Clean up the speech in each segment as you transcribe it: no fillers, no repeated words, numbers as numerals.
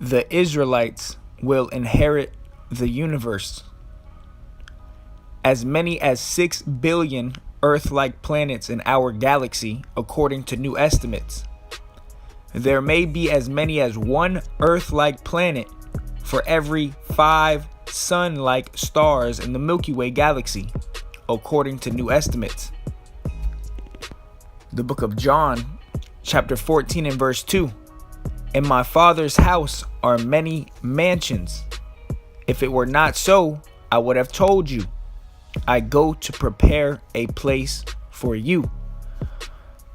the Israelites will inherit the universe. As many as 6 billion Earth-like planets in our galaxy, according to new estimates. There may be as many as 1 Earth-like planet for every 5 Sun-like stars in the Milky Way galaxy, according to new estimates. The book of John, chapter 14 and verse 2. In my Father's house are many mansions. If it were not so, I would have told you. I go to prepare a place for you.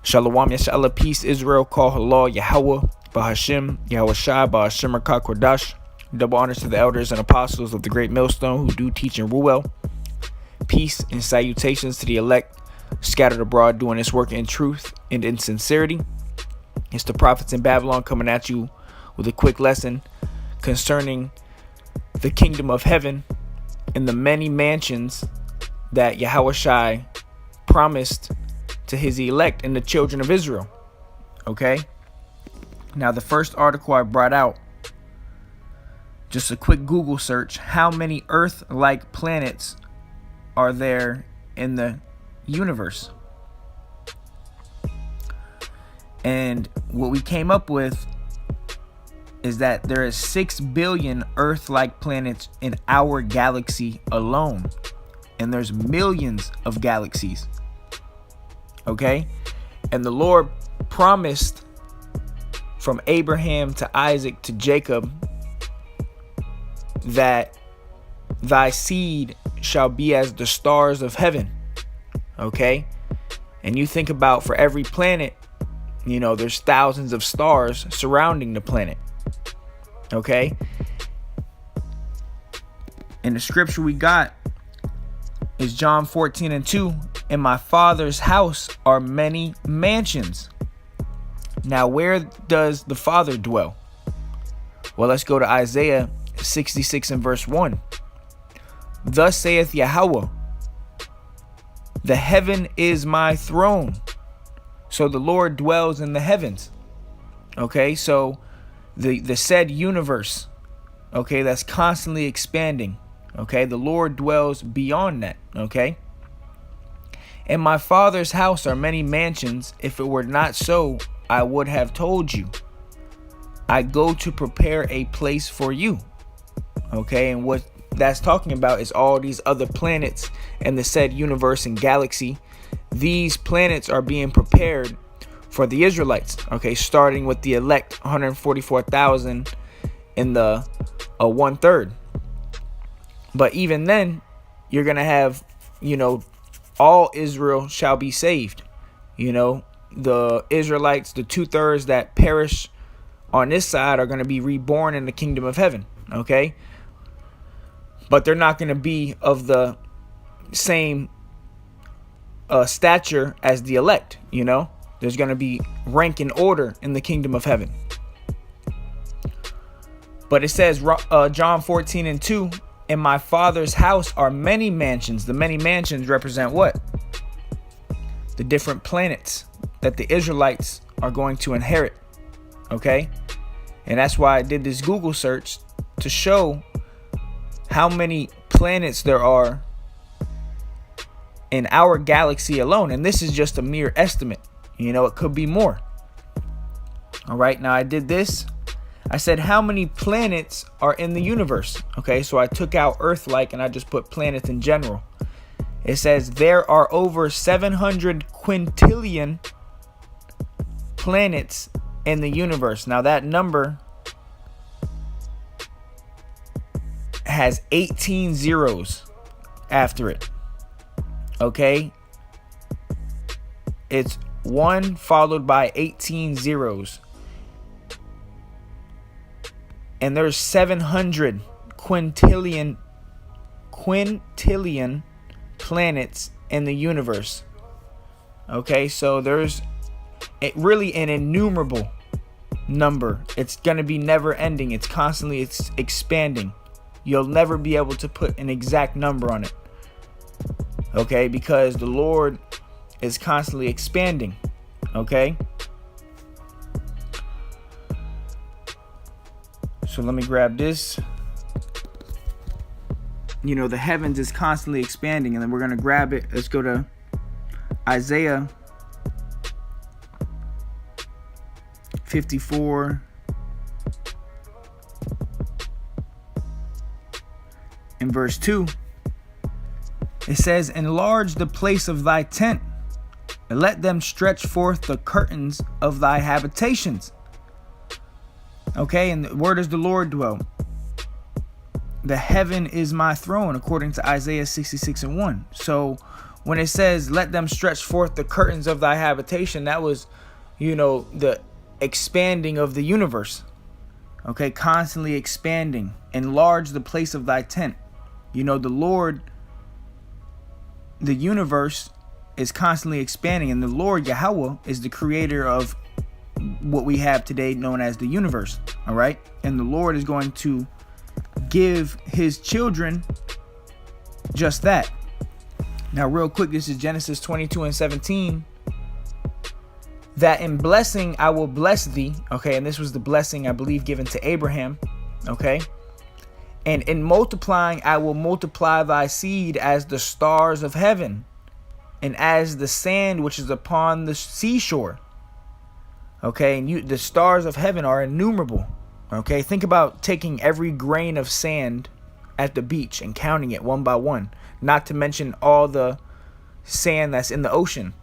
Shalom, Yashala, peace, Israel, Kol Halal, Yahweh, Bahashim, Yahweh Shai, Bahashim, Rakak, Kodash. Double honors to the elders and apostles of the great millstone who do teach and rule well. Peace and salutations to the elect scattered abroad doing this work in truth and in sincerity. It's the prophets in Babylon coming at you with a quick lesson concerning the kingdom of heaven and the many mansions that Yahweh Shai promised to his elect and the children of Israel. Okay? Now, the first article I brought out, just a quick Google search, how many Earth-like planets are there in the universe? And what we came up with is that there is 6 billion Earth-like planets in our galaxy alone. And there's millions of galaxies. Okay? And the Lord promised from Abraham to Isaac to Jacob that thy seed shall be as the stars of heaven. Okay? And you think about, for every planet, there's thousands of stars surrounding the planet. Okay? And the scripture we got is John 14 and 2. In my Father's house are many mansions. Now, where does the Father dwell? Well, let's go to Isaiah 66 and verse 1. Thus saith Yahweh, the heaven is my throne. So the Lord dwells in the heavens. Okay, so the said universe, okay, that's constantly expanding. Okay, the Lord dwells beyond that. Okay, in my Father's house are many mansions. If it were not so, I would have told you. I go to prepare a place for you. Okay, and what that's talking about is all these other planets in the said universe and galaxy. These planets are being prepared for the Israelites. Okay, starting with the elect 144,000 in the 1/3. But even then, you're going to have, all Israel shall be saved. The Israelites, the 2/3 that perish on this side, are going to be reborn in the kingdom of heaven. Okay. But they're not going to be of the same stature as the elect. There's going to be rank and order in the kingdom of heaven. But it says, John 14 and 2, in my Father's house are many mansions. The many mansions represent what? The different planets that the Israelites are going to inherit. Okay? And that's why I did this Google search to show how many planets there are in our galaxy alone. And this is just a mere estimate. It could be more. All right. Now I did this. I said, how many planets are in the universe? Okay, so I took out Earth-like and I just put planets in general. It says there are over 700 quintillion planets in the universe. Now that number has 18 zeros after it. Okay, it's 1 followed by 18 zeros. And there's 700 quintillion planets in the universe. Okay, so there's really an innumerable number. It's going to be never ending. It's constantly expanding. You'll never be able to put an exact number on it. Okay, because the Lord is constantly expanding. Okay. So let me grab this. The heavens is constantly expanding, and then we're going to grab it. Let's go to Isaiah 54 in verse 2. It says, enlarge the place of thy tent, and let them stretch forth the curtains of thy habitations. Okay, and where does the Lord dwell? The heaven is my throne, according to Isaiah 66:1. So when it says, let them stretch forth the curtains of thy habitation, that was, the expanding of the universe. Okay, constantly expanding. Enlarge the place of thy tent. The Lord, the universe is constantly expanding, and the Lord Yahweh is the creator of what we have today known as the universe. All right, and the Lord is going to give his children just that. Now real quick, this is Genesis 22:17. That in blessing I will bless thee. Okay, and this was the blessing, I believe, given to Abraham. Okay, and in multiplying I will multiply thy seed as the stars of heaven, and as the sand which is upon the seashore. Okay, and the stars of heaven are innumerable. Okay, think about taking every grain of sand at the beach and counting it one by one, not to mention all the sand that's in the ocean.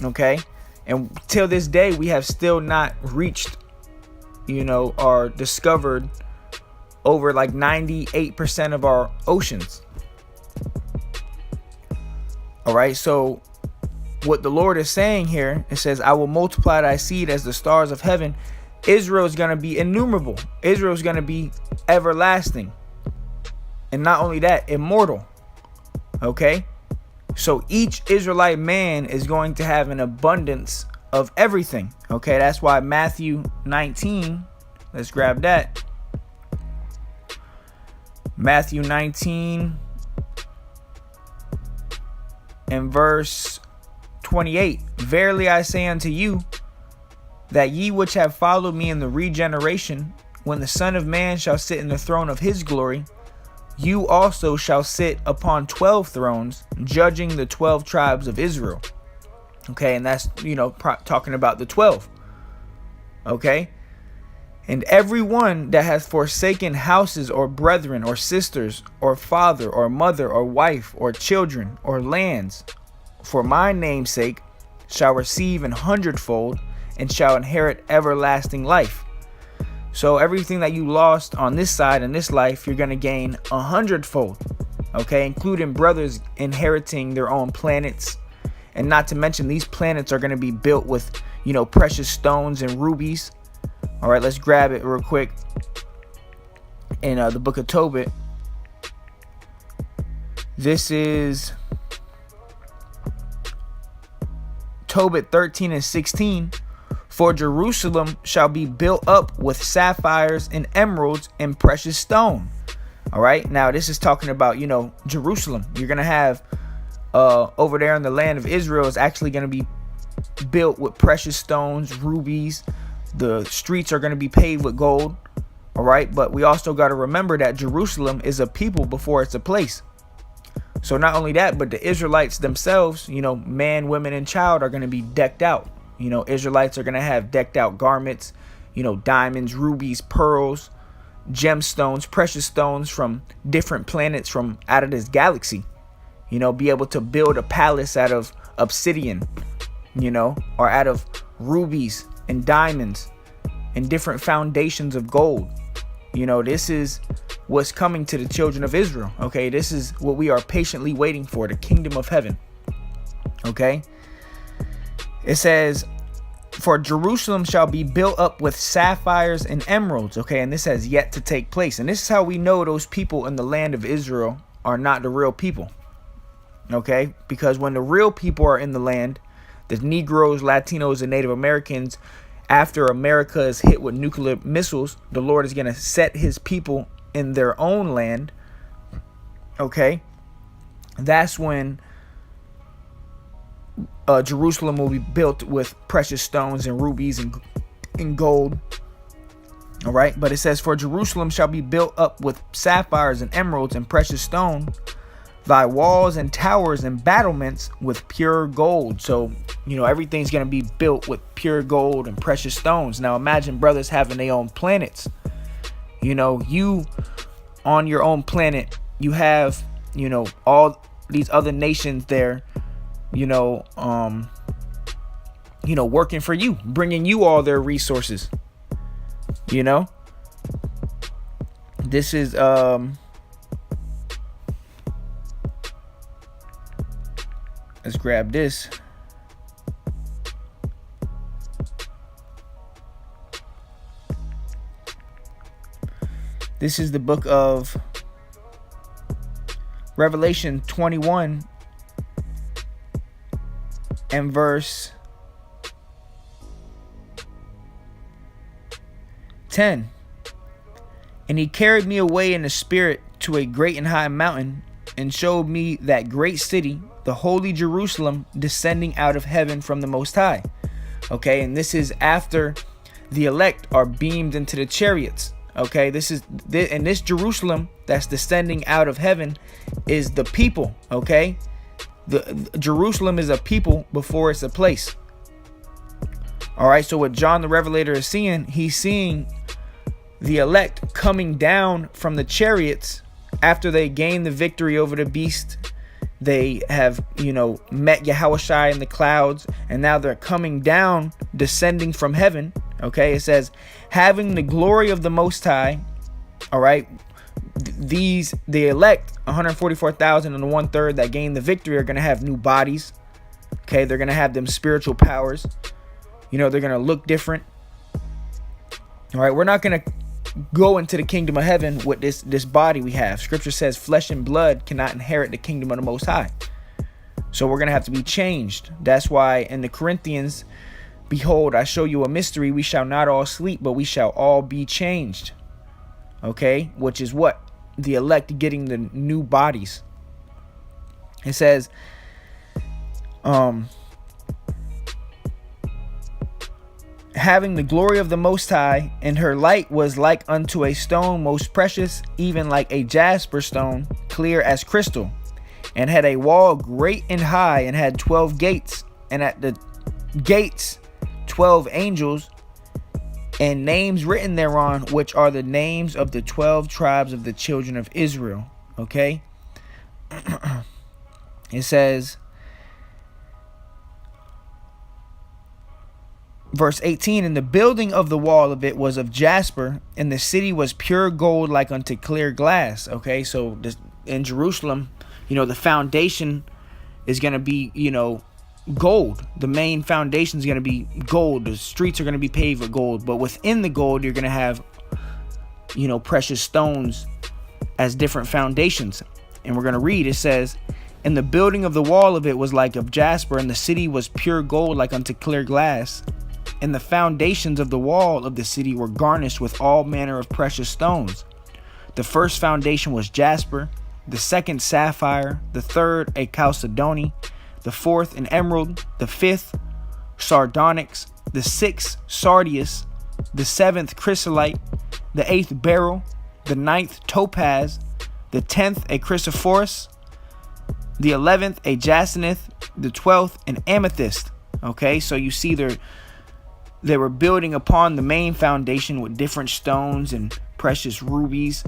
Okay, and till this day we have still not reached, or discovered over like 98% of our oceans. All right, so what the Lord is saying here, it says, I will multiply thy seed as the stars of heaven. Israel is going to be innumerable. Israel is going to be everlasting. And not only that, immortal. Okay? So each Israelite man is going to have an abundance of everything. Okay? That's why Matthew 19, let's grab that. Matthew 19 and verse 28. Verily I say unto you, that ye which have followed me in the regeneration, when the Son of Man shall sit in the throne of his glory, you also shall sit upon 12 thrones, judging the 12 tribes of Israel. Okay, and that's, talking about the 12. Okay, and every one that hath forsaken houses or brethren or sisters or father or mother or wife or children or lands, for my name's sake, shall receive 100-fold, and shall inherit everlasting life. So everything that you lost on this side in this life, you're going to gain 100-fold. Okay, including brothers inheriting their own planets. And not to mention, these planets are going to be built with, precious stones and rubies. All right, let's grab it real quick. In the book of Tobit. This is Tobit 13:16. For Jerusalem shall be built up with sapphires and emeralds and precious stone. All right. Now this is talking about, Jerusalem. You're going to have over there in the land of Israel is actually going to be built with precious stones, rubies. The streets are going to be paved with gold. All right. But we also got to remember that Jerusalem is a people before it's a place. So not only that, but the Israelites themselves, man, women, and child are going to be decked out. Israelites are going to have decked out garments, diamonds, rubies, pearls, gemstones, precious stones from different planets from out of this galaxy. Be able to build a palace out of obsidian, or out of rubies and diamonds and different foundations of gold. This is what's coming to the children of Israel. Okay, this is what we are patiently waiting for, the kingdom of heaven. Okay. It says, for Jerusalem shall be built up with sapphires and emeralds. Okay, and this has yet to take place. And this is how we know those people in the land of Israel are not the real people. Okay, because when the real people are in the land, the Negroes, Latinos, and Native Americans, after America is hit with nuclear missiles, the Lord is going to set his people in their own land. Okay, that's when Jerusalem will be built with precious stones and rubies and gold. All right. But it says, for Jerusalem shall be built up with sapphires and emeralds and precious stone, thy walls and towers and battlements with pure gold. So, everything's going to be built with pure gold and precious stones. Now imagine brothers having their own planets. You on your own planet, you have, all these other nations there, working for you, bringing you all their resources. This is, let's grab this. This is the book of Revelation 21 and verse 10. And he carried me away in the spirit to a great and high mountain, and showed me that great city, the holy Jerusalem, descending out of heaven from the Most High. Okay, and this is after the elect are beamed into the chariots. Okay, this Jerusalem that's descending out of heaven is the people. Okay, the Jerusalem is a people before it's a place. All right, so what John the Revelator is seeing, he's seeing the elect coming down from the chariots after they gain the victory over the beast. They have, met Yahushua in the clouds, and now they're coming down, descending from heaven. Okay, it says, having the glory of the Most High. All right, the elect, 144,000 and the 1/3 that gain the victory, are going to have new bodies. Okay, they're going to have them spiritual powers. They're going to look different. All right, we're not going to go into the kingdom of heaven with this body we have. Scripture says flesh and blood cannot inherit the kingdom of the Most High. So we're going to have to be changed. That's why in the Corinthians, behold, I show you a mystery. We shall not all sleep, but we shall all be changed. Okay, which is what? The elect getting the new bodies. It says, having the glory of the Most High, and her light was like unto a stone most precious, even like a jasper stone, clear as crystal, and had a wall great and high, and had 12 gates, and at the gates 12 angels, and names written thereon, which are the names of the 12 tribes of the children of Israel. Okay, it says, verse 18, and the building of the wall of it was of jasper, and the city was pure gold like unto clear glass. Okay, so in Jerusalem, the foundation is going to be, gold. The main foundation is going to be gold. The streets are going to be paved with gold. But within the gold, you're going to have, precious stones as different foundations. And we're going to read, it says, and the building of the wall of it was like of jasper, and the city was pure gold like unto clear glass. And the foundations of the wall of the city were garnished with all manner of precious stones. The first foundation was jasper, the second sapphire, the third a chalcedony, the fourth an emerald, the fifth sardonyx, the sixth sardius, the seventh chrysolite, the eighth beryl, the ninth topaz, the 10th a chrysoprase, the 11th a jacinth, the 12th an amethyst. Okay, so you see they were building upon the main foundation with different stones and precious rubies.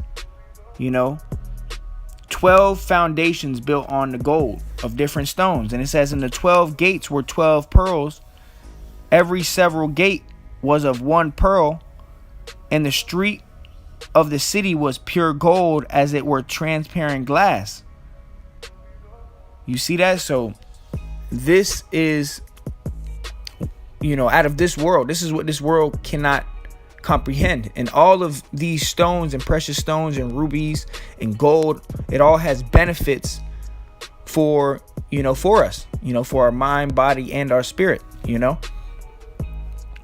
12 foundations built on the gold of different stones. And it says, in the 12 gates were 12 pearls. Every several gate was of one pearl. And the street of the city was pure gold, as it were transparent glass. You see that? So this is, out of this world. This is what this world cannot comprehend. And all of these stones and precious stones and rubies and gold, it all has benefits for us, for our mind, body, and our spirit.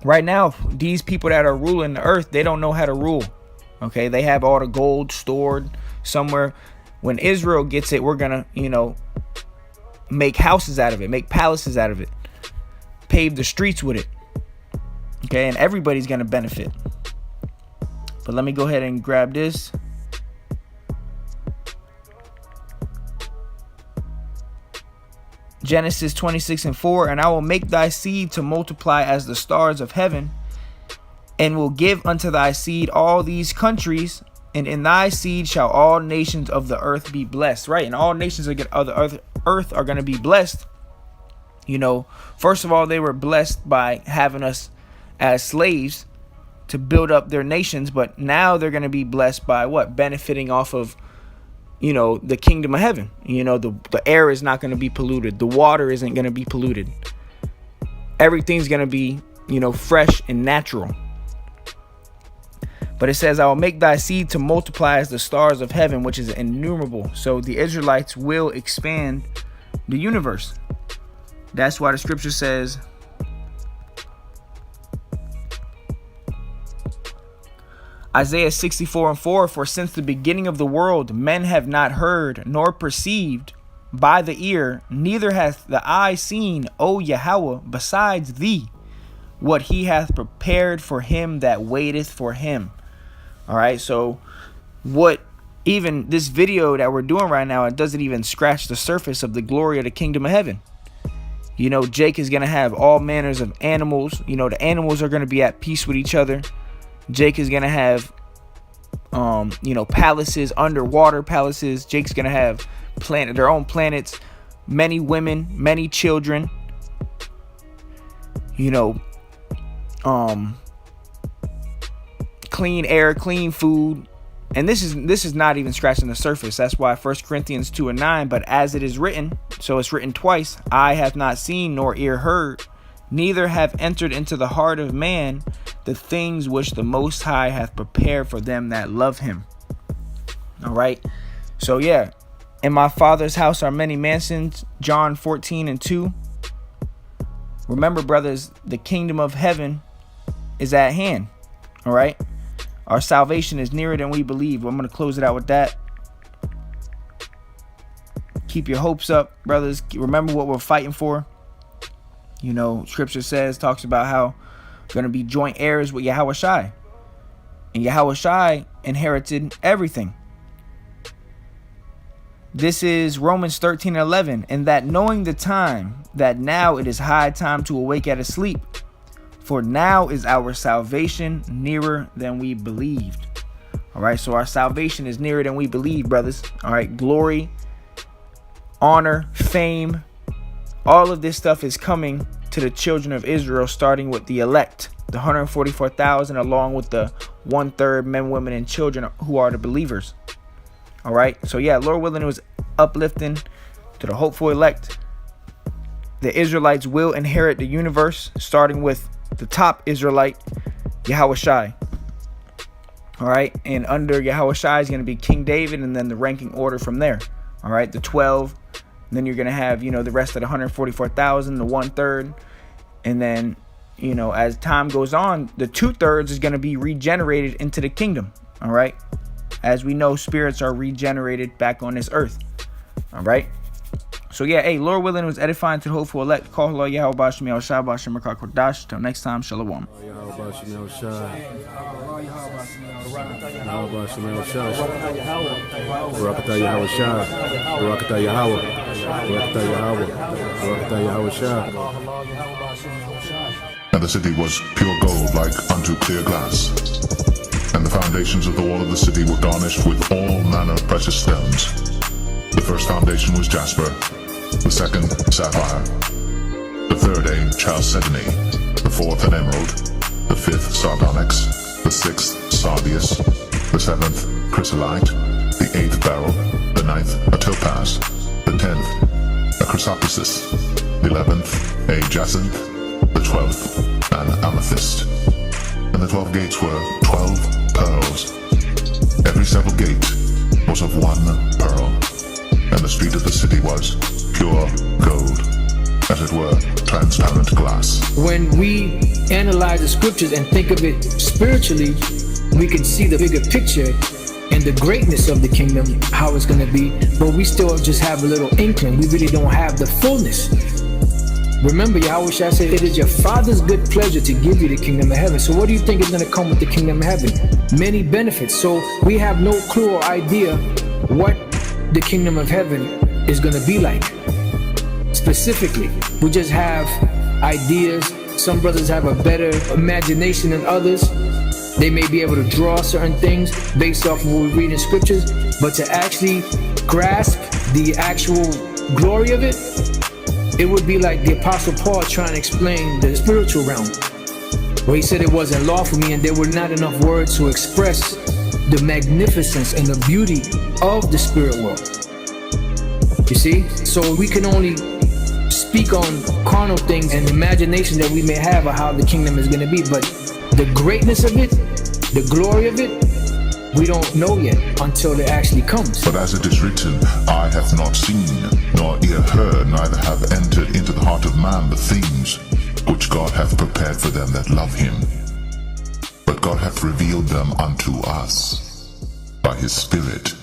Right now, these people that are ruling the earth, they don't know how to rule. Okay, they have all the gold stored somewhere. When Israel gets it, we're gonna make houses out of it, make palaces out of it, pave the streets with it. Okay, and everybody's gonna benefit. But let me go ahead and grab this. Genesis 26:4, and I will make thy seed to multiply as the stars of heaven, and will give unto thy seed all these countries, and in thy seed shall all nations of the earth be blessed. Right? And all nations of the earth are going to be blessed. You know, first of all, they were blessed by having us as slaves to build up their nations, but now they're going to be blessed by what? Benefiting off of, you know, the kingdom of heaven. You know, the air is not going to be polluted. The water isn't going to be polluted. Everything's going to be, you know, fresh and natural. But it says, I will make thy seed to multiply as the stars of heaven, which is innumerable. So the Israelites will expand the universe. That's why the scripture says, Isaiah 64:4, for since the beginning of the world, men have not heard nor perceived by the ear, neither hath the eye seen, O Yahweh, besides thee, what he hath prepared for him that waiteth for him. All right, so what even this video that we're doing right now, it doesn't even scratch the surface of the glory of the kingdom of heaven. You know, Jake is going to have all manners of animals. You know, the animals are going to be at peace with each other. Jake is going to have, you know, palaces, underwater palaces. Jake's going to have their own planets, many women, many children. You know, clean air, clean food. And this is not even scratching the surface. That's why 1 Corinthians 2:9, but as it is written, so it's written twice, eye hath not seen nor ear heard, neither have entered into the heart of man the things which the Most High hath prepared for them that love him. All right. So yeah, in my Father's house are many mansions, John 14:2. Remember, brothers, the kingdom of heaven is at hand. All right. Our salvation is nearer than we believe. I'm going to close it out with that. Keep your hopes up, brothers. Remember what we're fighting for. You know, scripture talks about how we're going to be joint heirs with Yahweh Shai. And Yahweh Shai inherited everything. This is Romans 13:11. And that knowing the time, that now it is high time to awake out of sleep. For now is our salvation nearer than we believed. All right, so our salvation is nearer than we believe, brothers. All right, glory, honor, fame, all of this stuff is coming to the children of Israel, starting with the elect, the 144,000, along with the 1/3 men, women, and children who are the believers. All right, so yeah, Lord willing, it was uplifting to the hopeful elect. The Israelites will inherit the universe, starting with the top Israelite, Yahweh Shai. All right, and under Yahweh Shai is going to be King David, and then the ranking order from there. All right, the 12. And then you're going to have, you know, the rest of the 144,000, the 1/3. And then, you know, as time goes on, the 2/3 is going to be regenerated into the kingdom. All right, as we know, spirits are regenerated back on this earth. All right. So yeah, hey, Lord willing, it was edifying to the hopeful elect. Call Allah Yahweh Bashim Yahweh Shai Bashim Rakak Kodash. Till next time, Shalom. Yahweh Bashim Yahweh Shai. Yahweh Bashim Yahweh Shai. Barakatah Yahweh Shai. Barakatah Yahweh. Barakatah Yahweh. Barakatah Yahweh Shai. And the city was pure gold like unto clear glass. And the foundations of the wall of the city were garnished with all manner of precious stones. The first foundation was jasper, the second sapphire, the third a chalcedony, the fourth an emerald, the fifth sardonyx, the sixth sardius, the seventh chrysolite, the eighth beryl, the ninth a topaz, the 10th a chrysoprasus, the 11th a jacinth, the 12th an amethyst. And the 12 gates were 12 pearls. Every several gate was of one pearl. And the street of the city was pure gold, as it were, transparent glass. When we analyze the scriptures and think of it spiritually, we can see the bigger picture and the greatness of the kingdom, how it's going to be, but we still just have a little inkling. We really don't have the fullness. Remember, Yahweh Shah said, it is your Father's good pleasure to give you the kingdom of heaven. So what do you think is going to come with the kingdom of heaven? Many benefits. So we have no clue or idea what the kingdom of heaven is going to be like. Specifically, we just have ideas. Some brothers have a better imagination than others. They may be able to draw certain things based off of what we read in scriptures, but to actually grasp the actual glory of it, it would be like the Apostle Paul trying to explain the spiritual realm, where he said it wasn't lawful for me, and there were not enough words to express the magnificence and the beauty of the spirit world. You see? So we can only speak on carnal things and imagination that we may have of how the kingdom is going to be, but the greatness of it, the glory of it, we don't know yet until it actually comes. But as it is written, eye hath not seen, nor ear heard, neither have entered into the heart of man the things which God hath prepared for them that love him. But God hath revealed them unto us by his Spirit.